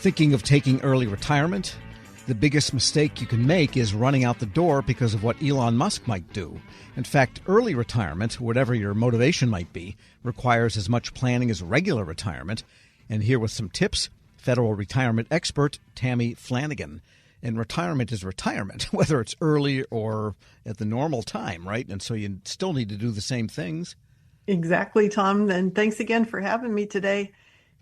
Thinking of taking early retirement? The biggest mistake you can make is running out the door because of what Elon Musk might do. In fact, early retirement, whatever your motivation might be, requires as much planning as regular retirement. And here with some tips, federal retirement expert Tammy Flanagan. And retirement is retirement, whether it's early or at the normal time, right? And so you still need to do the same things. Exactly, Tom. And thanks again for having me today.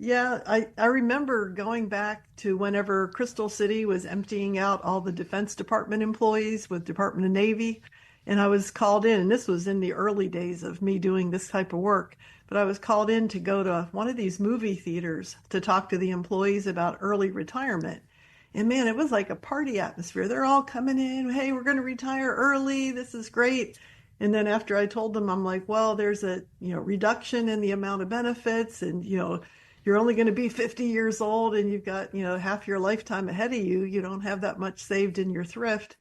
Yeah, I remember going back to whenever Crystal City was emptying out all the Defense Department employees with Department of Navy. And I was called in, and this was in the early days of me doing this type of work. But I was called in to go to one of these movie theaters to talk to the employees about early retirement. And man, it was like a party atmosphere. They're all coming in. Hey, we're going to retire early. This is great. And then after I told them, I'm like, well, there's a reduction in the amount of benefits, and you're only going to be 50 years old, and you've got half your lifetime ahead of you. You don't have that much saved in your thrift.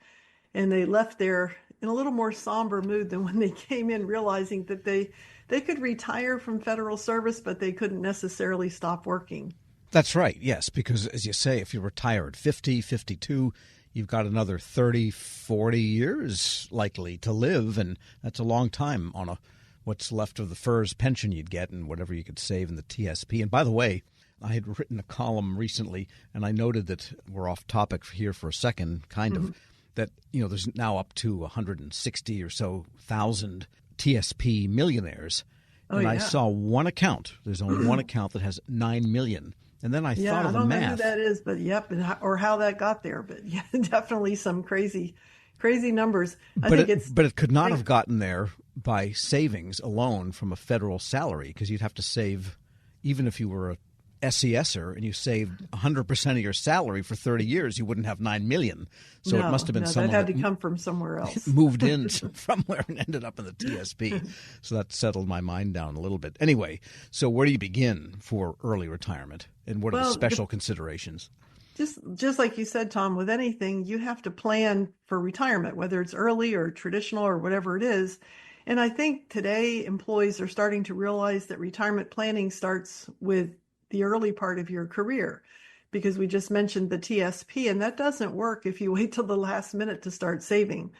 And they left there in a little more somber mood than when they came in, realizing that they could retire from federal service, but they couldn't necessarily stop working. That's right, yes, because as you say, if you retire at 50, 52, you've got another 30, 40 years likely to live, and that's a long time on what's left of the FERS pension you'd get and whatever you could save in the TSP. And by the way, I had written a column recently, and I noted that we're off topic here for a second, kind of, that there's now up to 160 or so thousand TSP millionaires. And I saw one account. There's only one account that has 9 million. And then I thought of the math. I don't know who that is, but yep, or how that got there. But yeah, definitely some crazy numbers. But it could not have gotten there by savings alone from a federal salary, because you'd have to save, even if you were a SESer and you saved 100% of your salary for 30 years, you wouldn't have 9 million. So it must have been someone that had to come from somewhere else. Moved in somewhere and ended up in the TSP. So that settled my mind down a little bit. Anyway, so where do you begin for early retirement, and what are the special considerations? Just like you said, Tom, with anything, you have to plan for retirement, whether it's early or traditional or whatever it is. And I think today employees are starting to realize that retirement planning starts with the early part of your career, because we just mentioned the TSP, and that doesn't work if you wait till the last minute to start saving.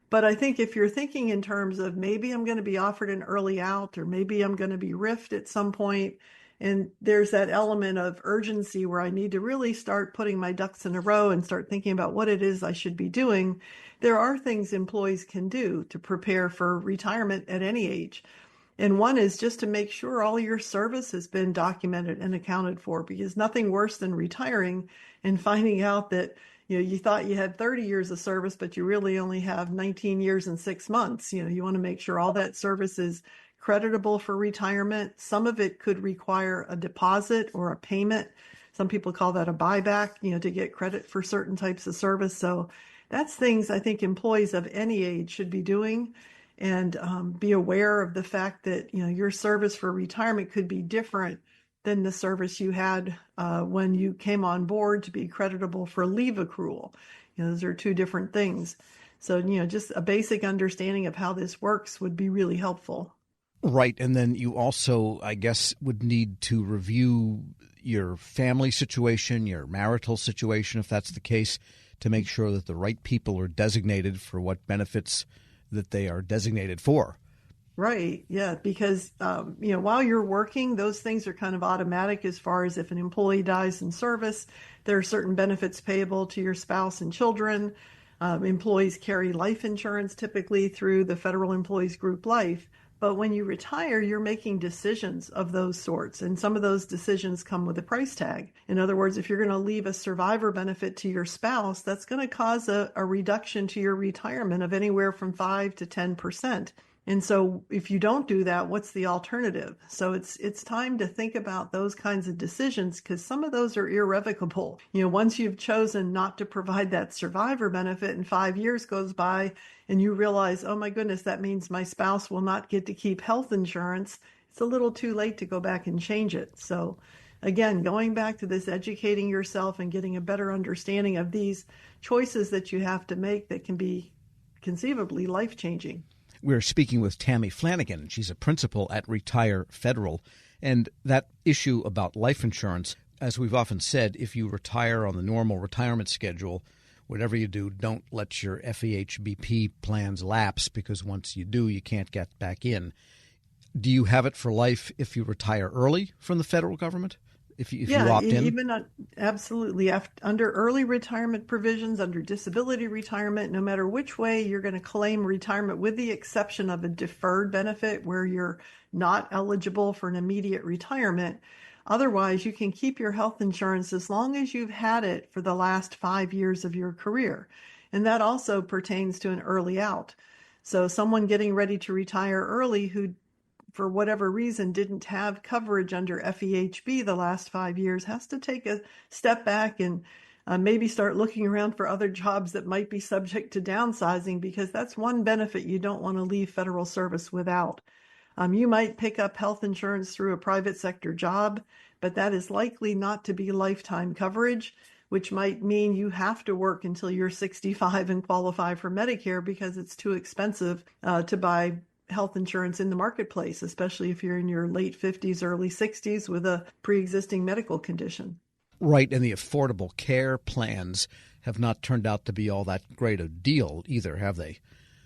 But I think if you're thinking in terms of maybe I'm going to be offered an early out, or maybe I'm going to be RIF'd at some point, and there's that element of urgency where I need to really start putting my ducks in a row and start thinking about what it is I should be doing, there are things employees can do to prepare for retirement at any age. And one is just to make sure all your service has been documented and accounted for, because nothing worse than retiring and finding out that you thought you had 30 years of service, but you really only have 19 years and 6 months. You want to make sure all that service is creditable for retirement. Some of it could require a deposit or a payment. Some people call that a buyback, to get credit for certain types of service. So that's things I think employees of any age should be doing. And be aware of the fact that your service for retirement could be different than the service you had when you came on board to be creditable for leave accrual. Those are two different things. So just a basic understanding of how this works would be really helpful. Right, and then you also, I guess, would need to review your family situation, your marital situation, if that's the case, to make sure that the right people are designated for what benefits that they are designated for. Right. Yeah. Because, while you're working, those things are kind of automatic as far as if an employee dies in service, there are certain benefits payable to your spouse and children. Employees carry life insurance typically through the Federal Employees Group Life. But when you retire, you're making decisions of those sorts. And some of those decisions come with a price tag. In other words, if you're going to leave a survivor benefit to your spouse, that's going to cause a reduction to your retirement of anywhere from 5 to 10%. And so if you don't do that, what's the alternative? So it's time to think about those kinds of decisions, because some of those are irrevocable. Once you've chosen not to provide that survivor benefit and 5 years goes by and you realize, oh my goodness, that means my spouse will not get to keep health insurance, it's a little too late to go back and change it. So again, going back to this, educating yourself and getting a better understanding of these choices that you have to make that can be conceivably life-changing. We're speaking with Tammy Flanagan. She's a principal at Retire Federal. And that issue about life insurance, as we've often said, if you retire on the normal retirement schedule, whatever you do, don't let your FEHBP plans lapse, because once you do, you can't get back in. Do you have it for life if you retire early from the federal government? If you opt in? Even absolutely. Under early retirement provisions, under disability retirement, no matter which way you're going to claim retirement, with the exception of a deferred benefit where you're not eligible for an immediate retirement. Otherwise, you can keep your health insurance as long as you've had it for the last 5 years of your career. And that also pertains to an early out. So someone getting ready to retire early who, for whatever reason, didn't have coverage under FEHB the last 5 years has to take a step back and maybe start looking around for other jobs that might be subject to downsizing, because that's one benefit you don't want to leave federal service without. You might pick up health insurance through a private sector job, but that is likely not to be lifetime coverage, which might mean you have to work until you're 65 and qualify for Medicare, because it's too expensive to buy health insurance in the marketplace, especially if you're in your late 50s, early 60s with a pre-existing medical condition. Right, and the Affordable Care plans have not turned out to be all that great a deal either, have they?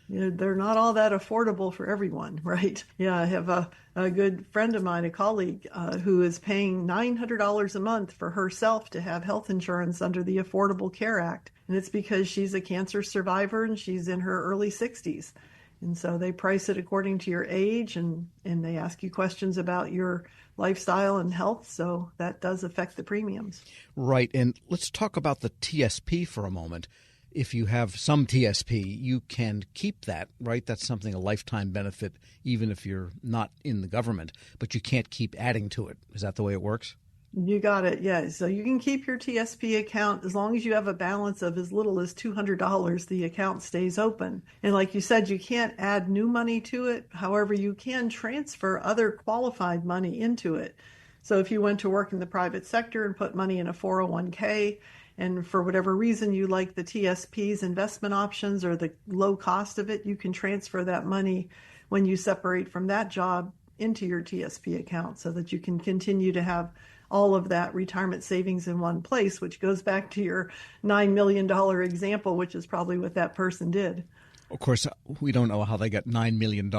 They're not all that affordable for everyone, right? Yeah, I have a good friend of mine, a colleague, who is paying $900 a month for herself to have health insurance under the Affordable Care Act. And it's because she's a cancer survivor and she's in her early 60s. And so they price it according to your age, and they ask you questions about your lifestyle and health. So that does affect the premiums. Right. And let's talk about the TSP for a moment. If you have some TSP, you can keep that, right? That's something, a lifetime benefit, even if you're not in the government, but you can't keep adding to it. Is that the way it works? You got it. Yeah. So you can keep your TSP account as long as you have a balance of as little as $200. The account stays open. And like you said, you can't add new money to it. However, you can transfer other qualified money into it. So if you went to work in the private sector and put money in a 401k, and for whatever reason you like the TSP's investment options or the low cost of it, you can transfer that money when you separate from that job into your TSP account so that you can continue to have all of that retirement savings in one place, which goes back to your $9 million example, which is probably what that person did. Of course, we don't know how they got $9 million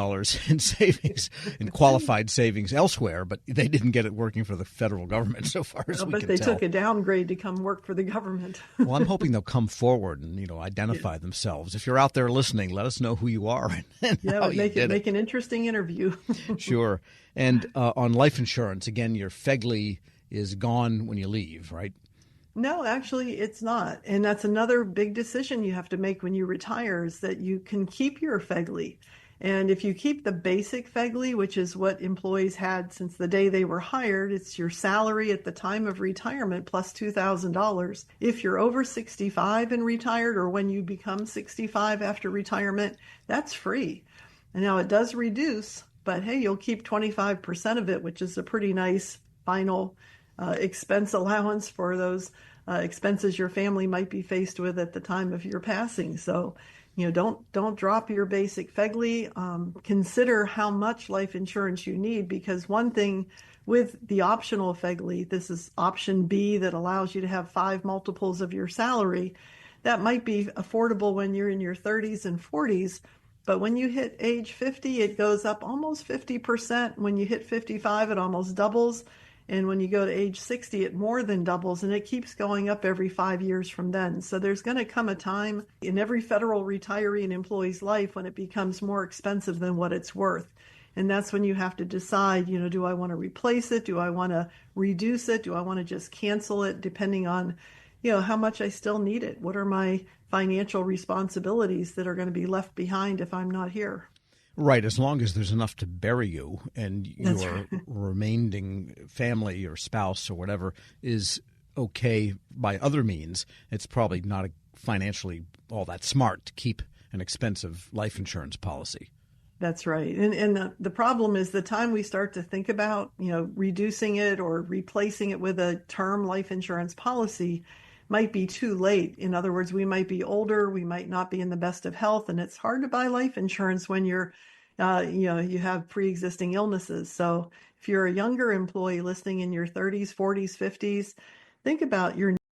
in savings, in qualified savings elsewhere, but they didn't get it working for the federal government so far as we can tell. But they took a downgrade to come work for the government. Well, I'm hoping they'll come forward and, identify themselves. If you're out there listening, let us know who you are and how you did it. Make an interesting interview. Sure. And on life insurance, again, your FEGLI is gone when you leave, right? No, actually, it's not. And that's another big decision you have to make when you retire, is that you can keep your FEGLI. And if you keep the basic FEGLI, which is what employees had since the day they were hired, it's your salary at the time of retirement plus $2,000. If you're over 65 and retired, or when you become 65 after retirement, that's free. And now it does reduce, but hey, you'll keep 25% of it, which is a pretty nice final expense allowance for those expenses your family might be faced with at the time of your passing. So, don't drop your basic FEGLI. Consider how much life insurance you need, because one thing with the optional FEGLI, this is option B that allows you to have 5 multiples of your salary. That might be affordable when you're in your 30s and 40s, but when you hit age 50, it goes up almost 50%. When you hit 55, it almost doubles. And when you go to age 60, it more than doubles, and it keeps going up every 5 years from then. So there's going to come a time in every federal retiree and employee's life when it becomes more expensive than what it's worth. And that's when you have to decide, do I want to replace it? Do I want to reduce it? Do I want to just cancel it, depending on, how much I still need it? What are my financial responsibilities that are going to be left behind if I'm not here? Right, as long as there's enough to bury you and your right. remaining family or spouse or whatever is okay by other means, it's probably not financially all that smart to keep an expensive life insurance policy. That's right. And the problem is the time we start to think about, reducing it or replacing it with a term life insurance policy might be too late. In other words, we might be older, we might not be in the best of health, and it's hard to buy life insurance when you're, you have pre-existing illnesses. So if you're a younger employee listening in your 30s, 40s, 50s, think about your